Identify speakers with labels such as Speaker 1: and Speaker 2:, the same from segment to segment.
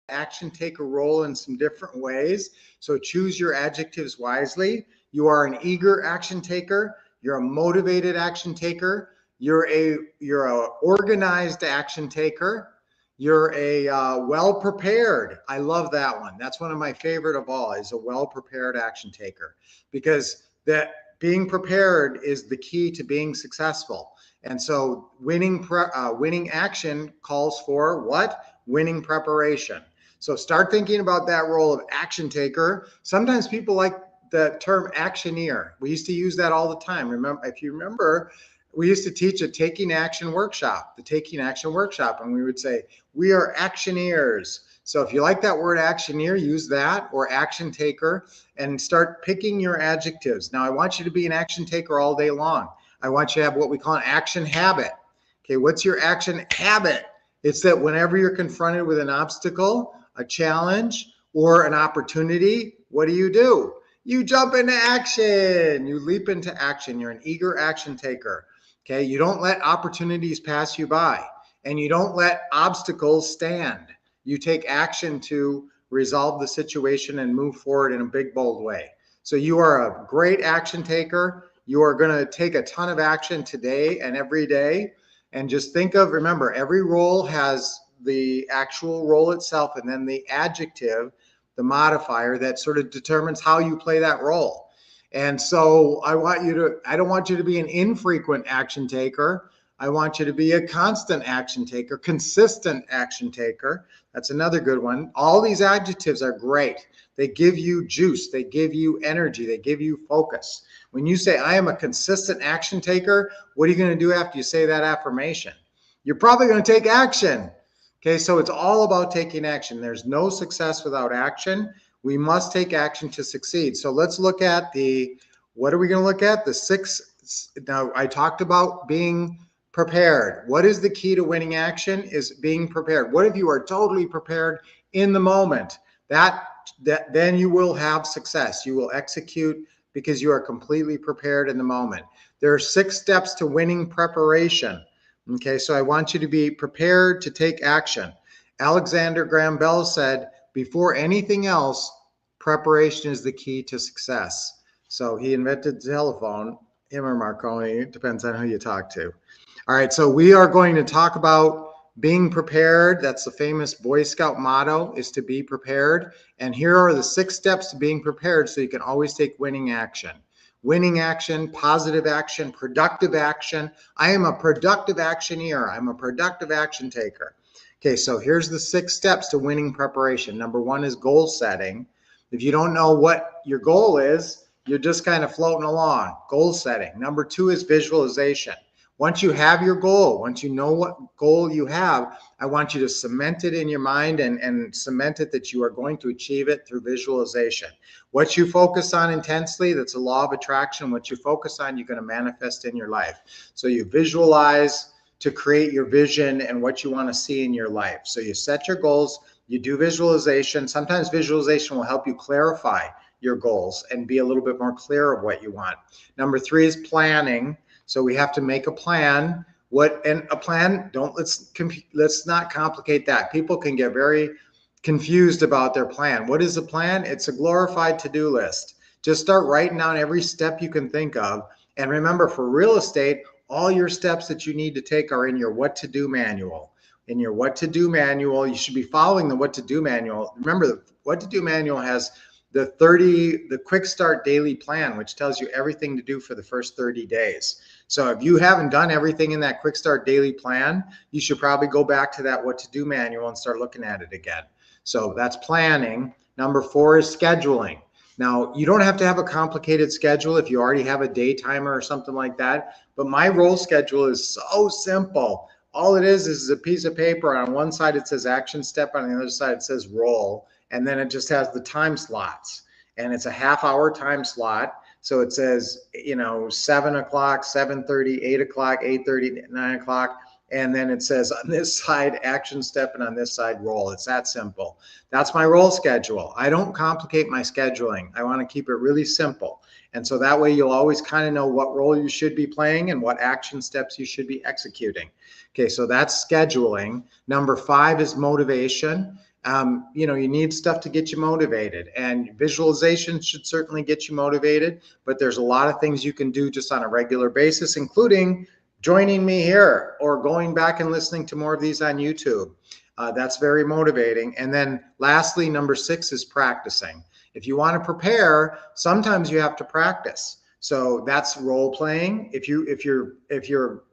Speaker 1: action taker role in some different ways. So choose your adjectives wisely. You are an eager action taker. You're a motivated action taker. You're a organized action taker. You're a well prepared. I love that one. That's one of my favorite of all. Is a well prepared action taker, because that being prepared is the key to being successful. And so winning action calls for what? Winning preparation. So start thinking about that role of action taker. Sometimes people like the term actioneer. We used to use that all the time. If you remember, we used to teach a taking action workshop, the taking action workshop, and we would say, we are actioneers. So if you like that word actioneer, use that, or action taker, and start picking your adjectives. Now, I want you to be an action taker all day long. I want you to have what we call an action habit. Okay, what's your action habit? It's that whenever you're confronted with an obstacle, a challenge, or an opportunity, what do? You jump into action. You leap into action. You're an eager action taker. Okay, you don't let opportunities pass you by, and you don't let obstacles stand. You take action to resolve the situation and move forward in a big, bold way. So you are a great action taker. You are going to take a ton of action today and every day. And just remember, every role has the actual role itself and then the adjective, the modifier that sort of determines how you play that role. And so I don't want you to be an infrequent action taker. I want you to be a constant action taker, consistent action taker. That's another good one. All these adjectives are great. They give you juice. They give you energy. They give you focus. When you say, I am a consistent action taker, what are you going to do after you say that affirmation? You're probably going to take action. Okay, so it's all about taking action. There's no success without action. We must take action to succeed. So let's look at what are we going to look at? Now, I talked about being prepared. What is the key to winning action? Is being prepared. What if you are totally prepared in the moment? Then you will have success. You will execute because you are completely prepared in the moment. There are 6 steps to winning preparation. Okay, so I want you to be prepared to take action. Alexander Graham Bell said, before anything else, preparation is the key to success. So he invented the telephone, him or Marconi, it depends on who you talk to. All right, so we are going to talk about being prepared. That's the famous Boy Scout motto, is to be prepared. And here are the 6 steps to being prepared so you can always take winning action. Winning action, positive action, productive action. I am a productive actioneer. I'm a productive action taker. Okay, so here's the 6 steps to winning preparation. Number 1 is goal setting. If you don't know what your goal is, you're just kind of floating along. Goal setting. Number 2 is visualization. Once you have your goal, once you know what goal you have, I want you to cement it in your mind and cement it that you are going to achieve it through visualization. What you focus on intensely, that's a law of attraction. What you focus on, you're going to manifest in your life. So you visualize to create your vision and what you want to see in your life. So you set your goals, you do visualization. Sometimes visualization will help you clarify your goals and be a little bit more clear of what you want. Number 3 is planning. So we have to make a plan. Let's not complicate that. People can get very confused about their plan. What is a plan? It's a glorified to-do list. Just start writing down every step you can think of. And remember, for real estate, all your steps that you need to take are in your what to do manual. In your what to do manual, you should be following the what to do manual. Remember, the what to do manual has the quick start daily plan, which tells you everything to do for the first 30 days. So if you haven't done everything in that quick start daily plan, you should probably go back to that what to do manual and start looking at it again. So that's planning. Number 4 is scheduling. Now, you don't have to have a complicated schedule if you already have a day timer or something like that, but my role schedule is so simple. All it is a piece of paper. On one side, it says action step. On the other side, it says roll. And then it just has the time slots. And it's a half-hour time slot. So it says, 7 o'clock, 7:30, 8 o'clock, 8:30, 9 o'clock. And then it says on this side, action step, and on this side, roll. It's that simple. That's my role schedule. I don't complicate my scheduling. I want to keep it really simple. And so that way you'll always kind of know what role you should be playing and what action steps you should be executing. Okay, so that's scheduling. Number 5 is motivation. You need stuff to get you motivated, and visualization should certainly get you motivated, but there's a lot of things you can do just on a regular basis, including joining me here or going back and listening to more of these on YouTube. That's very motivating. And then lastly, number 6 is practicing. If you want to prepare, sometimes you have to practice. So that's role playing. If you're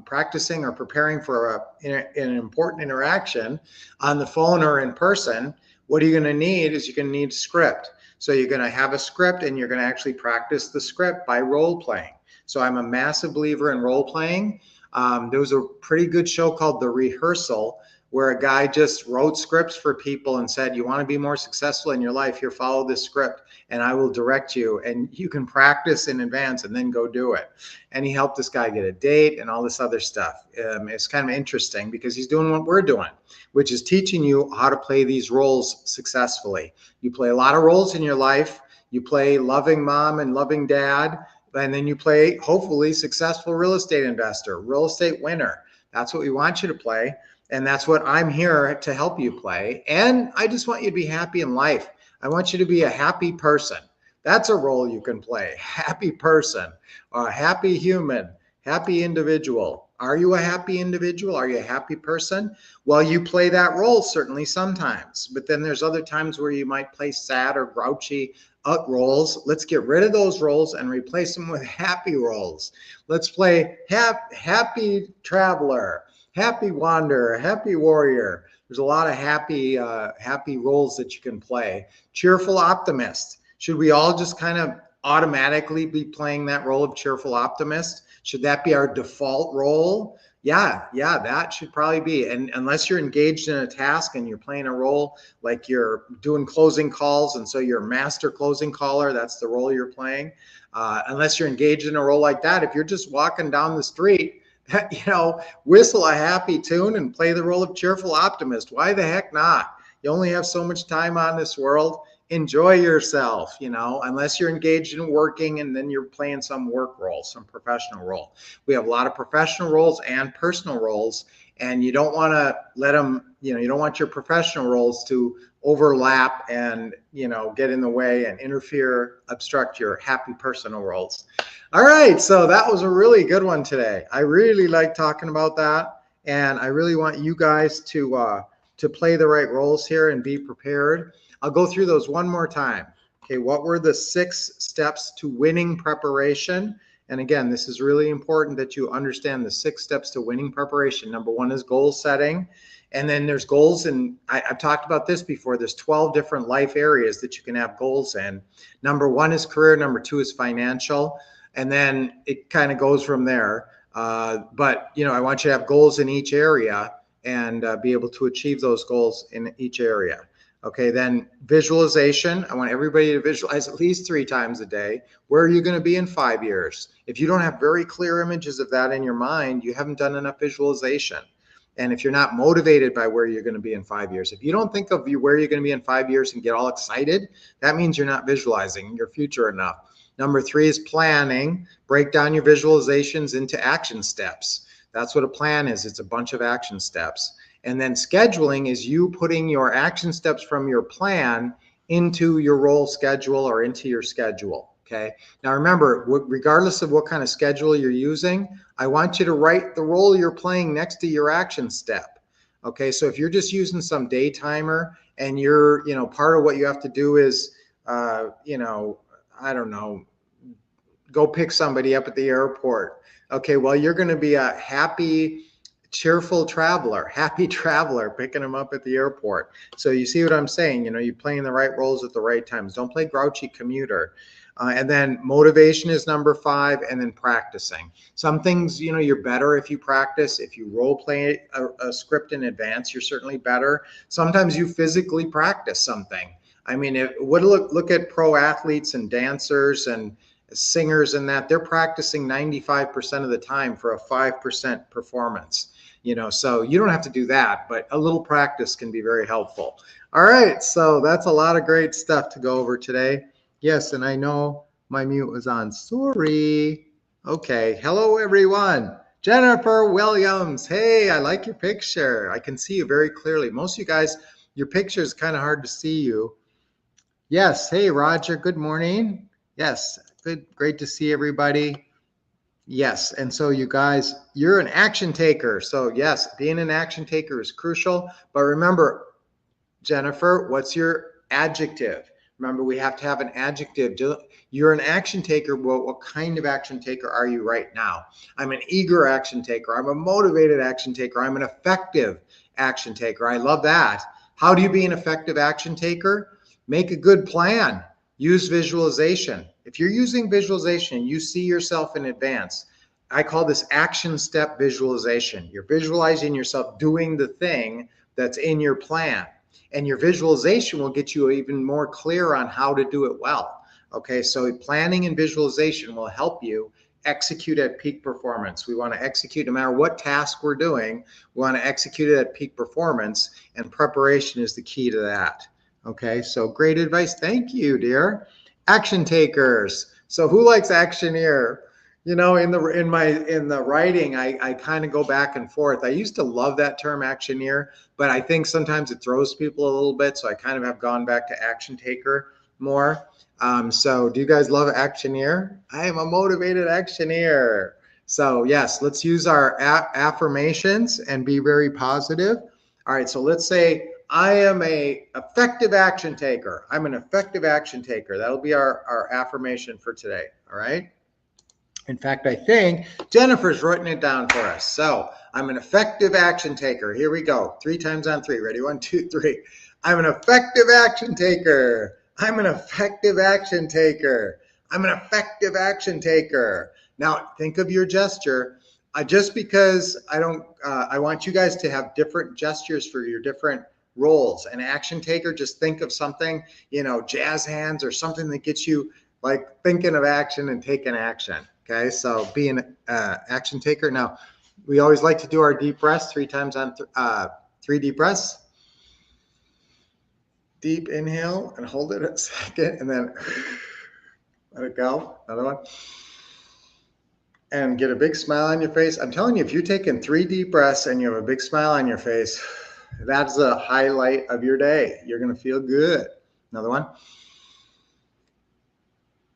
Speaker 1: practicing or preparing for an important interaction on the phone or in person, what you're going to need is you're going to need a script. So you're going to have a script, and you're going to actually practice the script by role playing. So I'm a massive believer in role playing. There was a pretty good show called The Rehearsal, where a guy just wrote scripts for people and said, you want to be more successful in your life, here, follow this script and I will direct you, and you can practice in advance and then go do it. And he helped this guy get a date and all this other stuff. It's kind of interesting because he's doing what we're doing, which is teaching you how to play these roles successfully. You play a lot of roles in your life. You play loving mom and loving dad, and then you play, hopefully, successful real estate investor, real estate winner. That's what we want you to play. And that's what I'm here to help you play. And I just want you to be happy in life. I want you to be a happy person. That's a role you can play. Happy person, or a happy human, happy individual. Are you a happy individual? Are you a happy person? Well, you play that role certainly sometimes, but then there's other times where you might play sad or grouchy roles. Let's get rid of those roles and replace them with happy roles. Let's play happy traveler, happy wanderer, happy warrior. There's a lot of happy roles that you can play. Cheerful optimist. Should we all just kind of automatically be playing that role of cheerful optimist? Should that be our default role? Yeah, that should probably be. And unless you're engaged in a task and you're playing a role like you're doing closing calls, and so you're a master closing caller, that's the role you're playing. Unless you're engaged in a role like that, if you're just walking down the street, whistle a happy tune and play the role of cheerful optimist. Why the heck not? You only have so much time on this world. Enjoy yourself, unless you're engaged in working and then you're playing some work role, some professional role. We have a lot of professional roles and personal roles, and you don't want to let them, you don't want your professional roles to overlap and, get in the way and interfere, obstruct your happy personal roles. All right, so that was a really good one today. I really like talking about that, and I really want you guys to play the right roles here and be prepared. I'll go through those one more time. Okay, what were the 6 steps to winning preparation? And again, this is really important that you understand the 6 steps to winning preparation. Number 1 is goal setting. And then there's goals, and I've talked about this before. There's 12 different life areas that you can have goals in. Number 1 is career. Number 2 is financial. And then it kind of goes from there. But, I want you to have goals in each area and be able to achieve those goals in each area. Okay, then visualization. I want everybody to visualize at least 3 times a day. Where are you going to be in 5 years? If you don't have very clear images of that in your mind, you haven't done enough visualization. And if you're not motivated by where you're going to be in 5 years, if you don't think of where you're going to be in 5 years and get all excited, that means you're not visualizing your future enough. Number 3 is planning. Break down your visualizations into action steps. That's what a plan is. It's a bunch of action steps. And then scheduling is you putting your action steps from your plan into your role schedule or into your schedule. Okay. Now remember, regardless of what kind of schedule you're using, I want you to write the role you're playing next to your action step. Okay. So if you're just using some day timer and you're, part of what you have to do is, I don't know, go pick somebody up at the airport. Okay. Well, you're going to be a happy, cheerful traveler, happy traveler, picking them up at the airport. So you see what I'm saying? You're playing the right roles at the right times. Don't play grouchy commuter. And then motivation is number 5, and then practicing. Some things, you're better if you practice. If you role play a script in advance, you're certainly better. Sometimes you physically practice something. I mean, look at pro athletes and dancers and singers and that. They're practicing 95% of the time for a 5% performance. So you don't have to do that, but a little practice can be very helpful. All right, so that's a lot of great stuff to go over today. Yes, and I know my mute was on. Sorry. Okay, hello everyone. Jennifer Williams. Hey, I like your picture. I can see you very clearly. Most of you guys, your picture is kind of hard to see you. Yes. Hey, Roger. Good morning. Yes. Good. Great to see everybody. Yes. And so you guys, you're an action taker. So yes, being an action taker is crucial. But remember, Jennifer, what's your adjective? Remember, we have to have an adjective. You're an action taker. Well, what kind of action taker are you right now? I'm an eager action taker. I'm a motivated action taker. I'm an effective action taker. I love that. How do you be an effective action taker? Make a good plan. Use visualization. If you're using visualization, you see yourself in advance. I call this action step visualization. You're visualizing yourself doing the thing that's in your plan. And your visualization will get you even more clear on how to do it well. Okay, so planning and visualization will help you execute at peak performance. We want to execute no matter what task we're doing, we want to execute it at peak performance, and preparation is the key to that. Okay, so great advice. Thank you, dear. Action takers. So who likes action here? You know, in the writing, I kind of go back and forth. I used to love that term actioneer, but I think sometimes it throws people a little bit. So I kind of have gone back to action taker more. So do you guys love actioneer? I am a motivated actioneer. So yes, let's use our affirmations and be very positive. All right, so let's say I am a effective action taker. I'm an effective action taker. That'll be our affirmation for today. All right. In fact, I think Jennifer's written it down for us. So I'm an effective action taker. Here we go. 3 times on 3. Ready? 1, 2, 3. I'm an effective action taker. I'm an effective action taker. I'm an effective action taker. Now think of your gesture. Just because I want you guys to have different gestures for your different roles. An action taker, just think of something, jazz hands or something that gets you like thinking of action and taking action. Okay, so be an action taker. Now, we always like to do our deep breaths 3 times on 3 deep breaths. Deep inhale and hold it a second and then let it go. Another one. And get a big smile on your face. I'm telling you, if you're taking 3 deep breaths and you have a big smile on your face, that's a highlight of your day. You're going to feel good. Another one.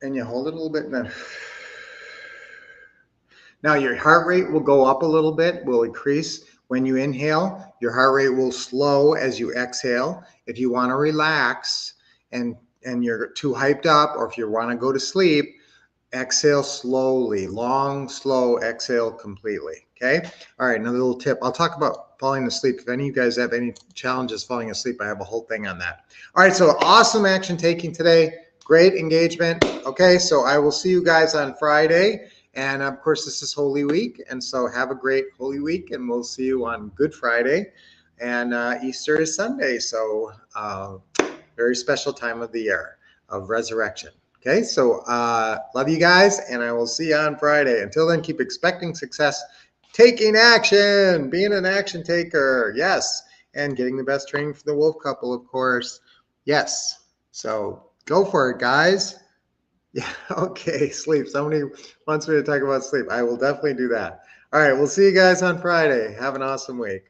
Speaker 1: And you hold it a little bit and then. Now your heart rate will go up a little bit, will increase when you inhale. Your heart rate will slow as you exhale. If you want to relax and you're too hyped up, or if you want to go to sleep, exhale slowly, long, slow exhale completely. Okay. All right. Another little tip. I'll talk about falling asleep. If any of you guys have any challenges falling asleep, I have a whole thing on that. All right. So awesome action taking today. Great engagement. Okay. So I will see you guys on Friday. And of course, this is Holy Week. And so have a great Holy Week. And we'll see you on Good Friday. And Easter is Sunday. So very special time of the year of resurrection. Okay, so love you guys, and I will see you on Friday. Until then, keep expecting success, taking action, being an action taker, yes, and getting the best training for the Wolf Couple, of course, yes. So go for it, guys. Yeah, okay, sleep. Somebody wants me to talk about sleep. I will definitely do that. All right, we'll see you guys on Friday. Have an awesome week.